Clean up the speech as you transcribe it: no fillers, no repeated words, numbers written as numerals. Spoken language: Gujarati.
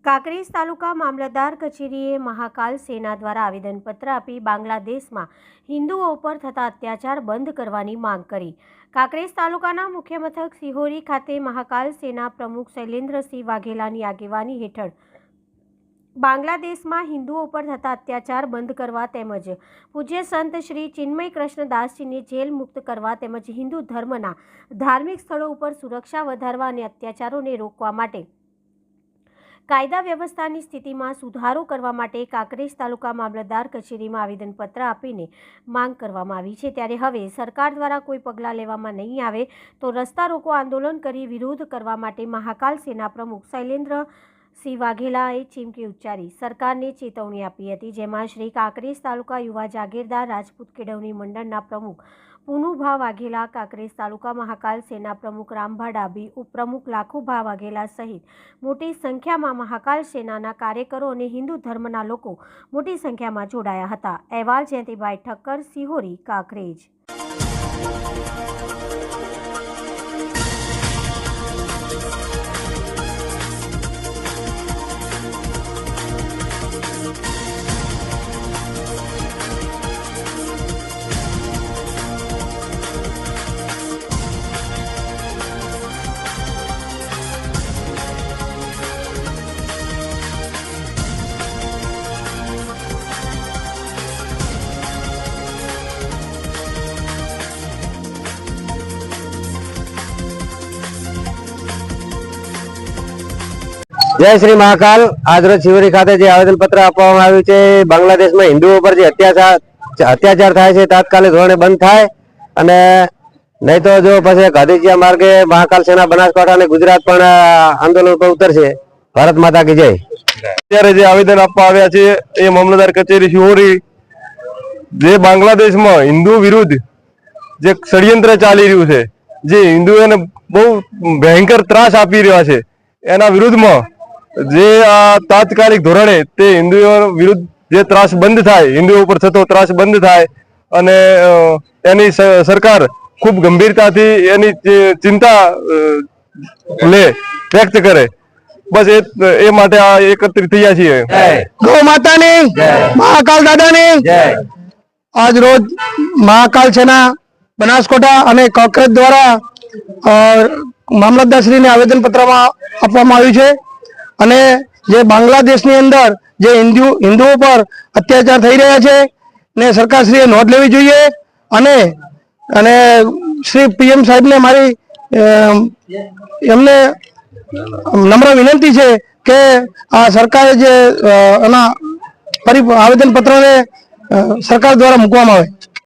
કાંકરેજ તાલુકા મામલતદાર કચેરીએ મહાકાલ સેના દ્વારા આવેદનપત્ર આપી બાંગ્લાદેશમાં હિન્દુઓ પર થતા અત્યાચાર બંધ કરવાની માંગ કરી। કાંકરેજ તાલુકાના મુખ્ય મથક સિહોરી ખાતે મહાકાલ સેના પ્રમુખ શૈલેન્દ્રસિંહ વાઘેલાની આગેવાની હેઠળ બાંગ્લાદેશમાં હિન્દુઓ પર થતા અત્યાચાર બંધ કરવા તેમજ પૂજ્ય સંત શ્રી ચિન્મય કૃષ્ણદાસજીને જેલ મુક્ત કરવા તેમજ હિન્દુ ધર્મના ધાર્મિક સ્થળો ઉપર સુરક્ષા વધારવા અને અત્યાચારોને રોકવા માટે કાયદા વ્યવસ્થાની સ્થિતિમાં સુધારો કરવા માટે કાંકરેજ તાલુકા મામલતદાર કચેરીમાં આવેદનપત્ર આપીને માંગ કરવામાં આવી છે। ત્યારે હવે સરકાર દ્વારા કોઈ પગલાં લેવામાં નહીં આવે તો રસ્તા રોકો આંદોલન કરી વિરોધ કરવા માટે મહાકાલ સેના પ્રમુખ શૈલેન્દ્રસિંહ વાઘેલાએ ચીમકી ઉચ્ચારી સરકારને ચેતવણી આપી હતી। જેમાં શ્રી કાંકરેજ તાલુકા યુવા જાગીરદાર રાજપૂત કેળવણી મંડળના પ્રમુખ પુનુભા વાઘેલા, કાંકરેજ તાલુકા મહાકાલ સેના પ્રમુખ રામભા ડાભી, ઉપપ્રમુખ લાખુભા વાઘેલા સહિત મોટી સંખ્યામાં મહાકાલ સેનાના કાર્યકરો અને હિન્દુ ધર્મના લોકો મોટી સંખ્યામાં જોડાયા હતા। અહેવાલ જયંતિભાઈ ઠક્કર, સિહોરી, કાંકરેજ। जय श्री महाकाल। आज रोज सिहोरी खाते जे आवेदन पत्र आपवामां आव्युं छे बांग्लादेश में हिंदुओं पर जे अत्याचार थाय छे तात्कालिक धोरणे बंध थाय अने नहीं तो जो पछी गांधीजी मार्गे महाकाल सेना बनासकांठा अने गुजरात पण आंदोलन पर उतरशे। भारत माता की जय। अत्यारे जे आवेदन आपवा आव्या छे ए मामलतदार कचेरी सिहोरी जे बांग्लादेश में हिंदू विरुद्ध जे षड्यंत्र चाली रह्युं छे, जे हिंदुओने बहु भयंकर त्रास आपी रह्या छे एना विरुद्ध में जे तात्कालिक धोरणे ते हिंदुओ विरुद्ध जे त्रास बंद थाय, हिंदुओ पर थतो त्रास बंद थाय अने एनी सरकार खूब गंभीरताथी एनी चिंता ले व्यक्त करे। बस ए माटे आ एकत्रित थया छीए। गौ मातानी जय, महाकाल दादानी जय। आज रोज महाकाल सेना बनासकांठा अने कांकरेज द्वारा मामलतदारश्रीने आवेदन पत्र आपवामां आव्युं छे अने जे बांग्लादेशनी अंदर जे हिंदुओ पर अत्याचार थई रह्या छे ने सरकारश्रीए नोंध लेवी जोईए अने अने श्री पीएम साहेब ने मारी एमने नम्र विनंती छे के आ सरकारे जे आवेदन पत्र ने सरकार द्वारा मूकवामां आवे।